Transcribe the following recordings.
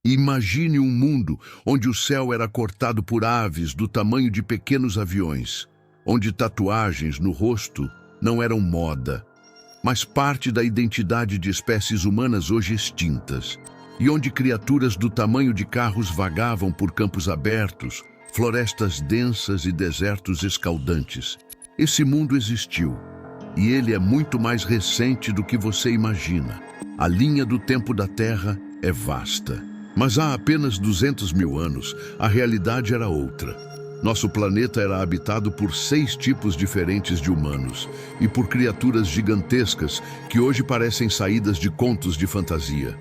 Imagine um mundo onde o céu era cortado por aves do tamanho de pequenos aviões, onde tatuagens no rosto não eram moda, mas parte da identidade de espécies humanas hoje extintas, e onde criaturas do tamanho de carros vagavam por campos abertos, florestas densas e desertos escaldantes. Esse mundo existiu, e ele é muito mais recente do que você imagina. A linha do tempo da Terra é vasta. Mas há apenas 200 mil anos, a realidade era outra. Nosso planeta era habitado por 6 tipos diferentes de humanos e por criaturas gigantescas que hoje parecem saídas de contos de fantasia.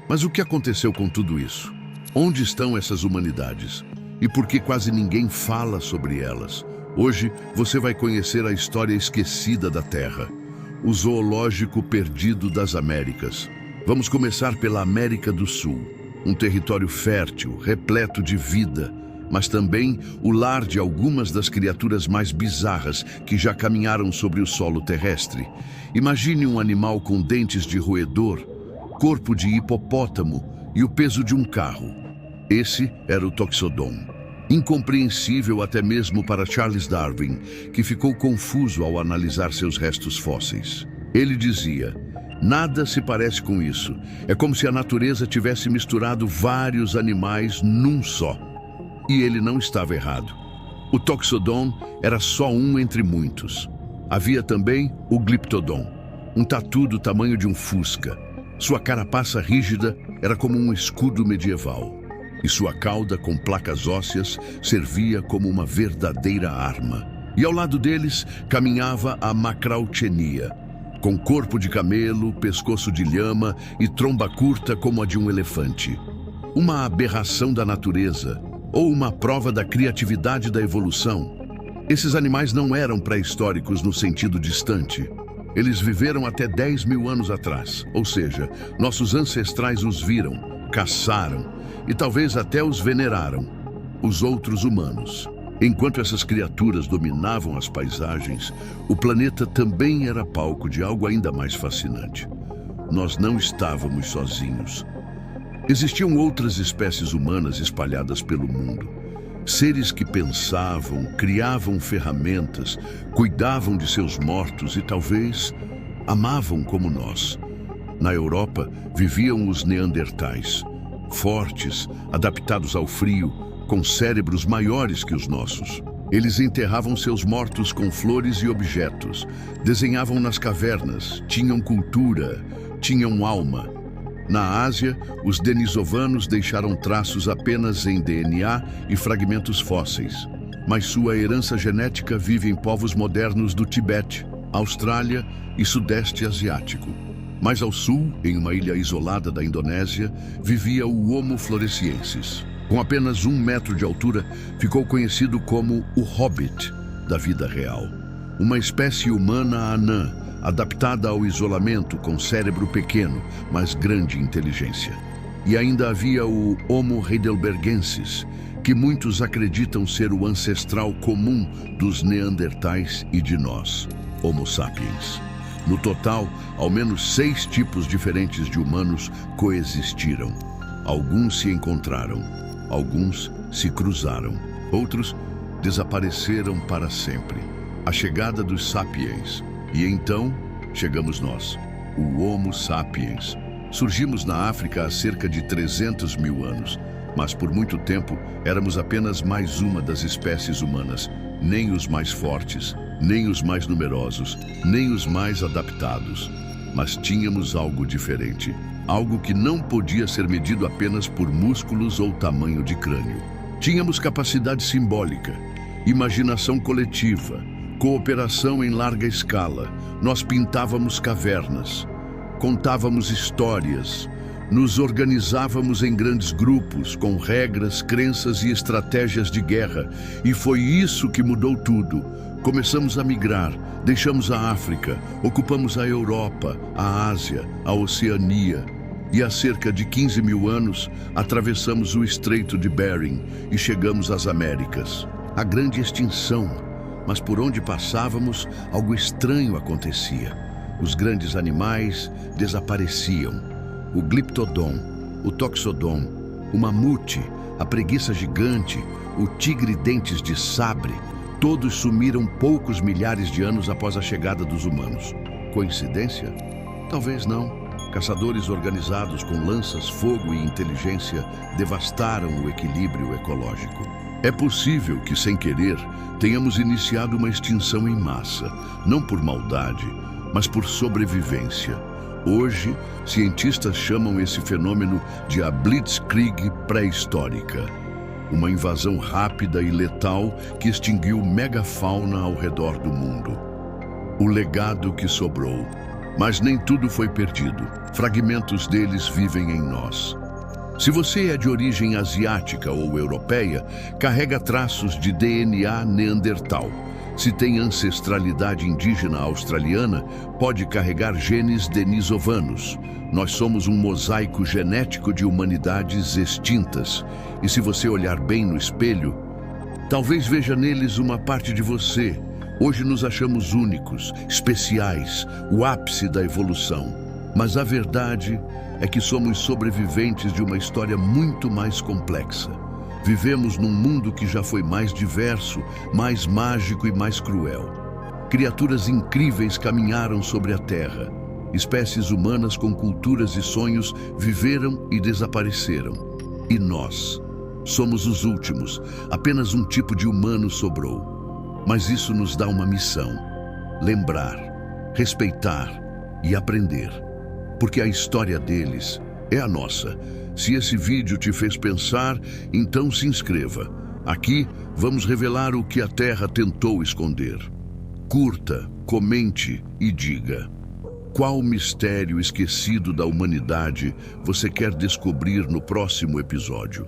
Mas o que aconteceu com tudo isso? Onde estão essas humanidades? E por que quase ninguém fala sobre elas? Hoje você vai conhecer a história esquecida da Terra, o zoológico perdido das Américas. Vamos começar pela América do Sul. Um território fértil, repleto de vida, mas também o lar de algumas das criaturas mais bizarras que já caminharam sobre o solo terrestre. Imagine um animal com dentes de roedor, corpo de hipopótamo e o peso de um carro. Esse era o Toxodon. Incompreensível até mesmo para Charles Darwin, que ficou confuso ao analisar seus restos fósseis. Ele dizia: nada se parece com isso. É como se a natureza tivesse misturado vários animais num só. E ele não estava errado. O Toxodon era só um entre muitos. Havia também o Glyptodon, um tatu do tamanho de um fusca. Sua carapaça rígida era como um escudo medieval. E sua cauda com placas ósseas servia como uma verdadeira arma. E ao lado deles caminhava a Macrauchenia, com corpo de camelo, pescoço de lhama e tromba curta como a de um elefante. Uma aberração da natureza, ou uma prova da criatividade da evolução. Esses animais não eram pré-históricos no sentido distante. Eles viveram até 10 mil anos atrás, ou seja, nossos ancestrais os viram, caçaram e talvez até os veneraram, os outros humanos. Enquanto essas criaturas dominavam as paisagens, o planeta também era palco de algo ainda mais fascinante. Nós não estávamos sozinhos. Existiam outras espécies humanas espalhadas pelo mundo. Seres que pensavam, criavam ferramentas, cuidavam de seus mortos e talvez amavam como nós. Na Europa viviam os Neandertais, fortes, adaptados ao frio, com cérebros maiores que os nossos. Eles enterravam seus mortos com flores e objetos, desenhavam nas cavernas, tinham cultura, tinham alma. Na Ásia, os denisovanos deixaram traços apenas em DNA e fragmentos fósseis, mas sua herança genética vive em povos modernos do Tibete, Austrália e Sudeste Asiático. Mais ao sul, em uma ilha isolada da Indonésia, vivia o Homo floresiensis. Com apenas 1 metro de altura, ficou conhecido como o Hobbit da vida real. Uma espécie humana anã, adaptada ao isolamento, com cérebro pequeno, mas grande inteligência. E ainda havia o Homo heidelbergensis, que muitos acreditam ser o ancestral comum dos Neandertais e de nós, Homo sapiens. No total, ao menos 6 tipos diferentes de humanos coexistiram. Alguns se encontraram, alguns se cruzaram, outros desapareceram para sempre. A chegada dos sapiens. E então, chegamos nós, o Homo sapiens. Surgimos na África há cerca de 300 mil anos, mas por muito tempo éramos apenas mais uma das espécies humanas, nem os mais fortes, nem os mais numerosos, nem os mais adaptados. Mas tínhamos algo diferente, algo que não podia ser medido apenas por músculos ou tamanho de crânio. Tínhamos capacidade simbólica, imaginação coletiva, cooperação em larga escala. Nós pintávamos cavernas, contávamos histórias, nos organizávamos em grandes grupos, com regras, crenças e estratégias de guerra. E foi isso que mudou tudo. Começamos a migrar, deixamos a África, ocupamos a Europa, a Ásia, a Oceania. E há cerca de 15 mil anos, atravessamos o Estreito de Bering e chegamos às Américas. A grande extinção. Mas por onde passávamos, algo estranho acontecia. Os grandes animais desapareciam. O Glyptodon, o Toxodon, O mamute, a preguiça gigante, o tigre dentes de sabre, todos sumiram poucos milhares de anos após a chegada dos humanos. Coincidência? Talvez não. Caçadores organizados com lanças, fogo e inteligência devastaram o equilíbrio ecológico. É possível que, sem querer, tenhamos iniciado uma extinção em massa, não por maldade, mas por sobrevivência. Hoje, cientistas chamam esse fenômeno de a Blitzkrieg pré-histórica, uma invasão rápida e letal que extinguiu megafauna ao redor do mundo. O legado que sobrou. Mas nem tudo foi perdido. Fragmentos deles vivem em nós. Se você é de origem asiática ou europeia, carrega traços de DNA neandertal. Se tem ancestralidade indígena australiana, pode carregar genes denisovanos. Nós somos um mosaico genético de humanidades extintas. E se você olhar bem no espelho, talvez veja neles uma parte de você. Hoje nos achamos únicos, especiais, o ápice da evolução. Mas a verdade é que somos sobreviventes de uma história muito mais complexa. Vivemos num mundo que já foi mais diverso, mais mágico e mais cruel. Criaturas incríveis caminharam sobre a Terra. Espécies humanas com culturas e sonhos viveram e desapareceram. E nós somos os últimos, apenas um tipo de humano sobrou. Mas isso nos dá uma missão: lembrar, respeitar e aprender. Porque a história deles é a nossa. Se esse vídeo te fez pensar, então se inscreva. Aqui vamos revelar o que a Terra tentou esconder. Curta, comente e diga: qual mistério esquecido da humanidade você quer descobrir no próximo episódio?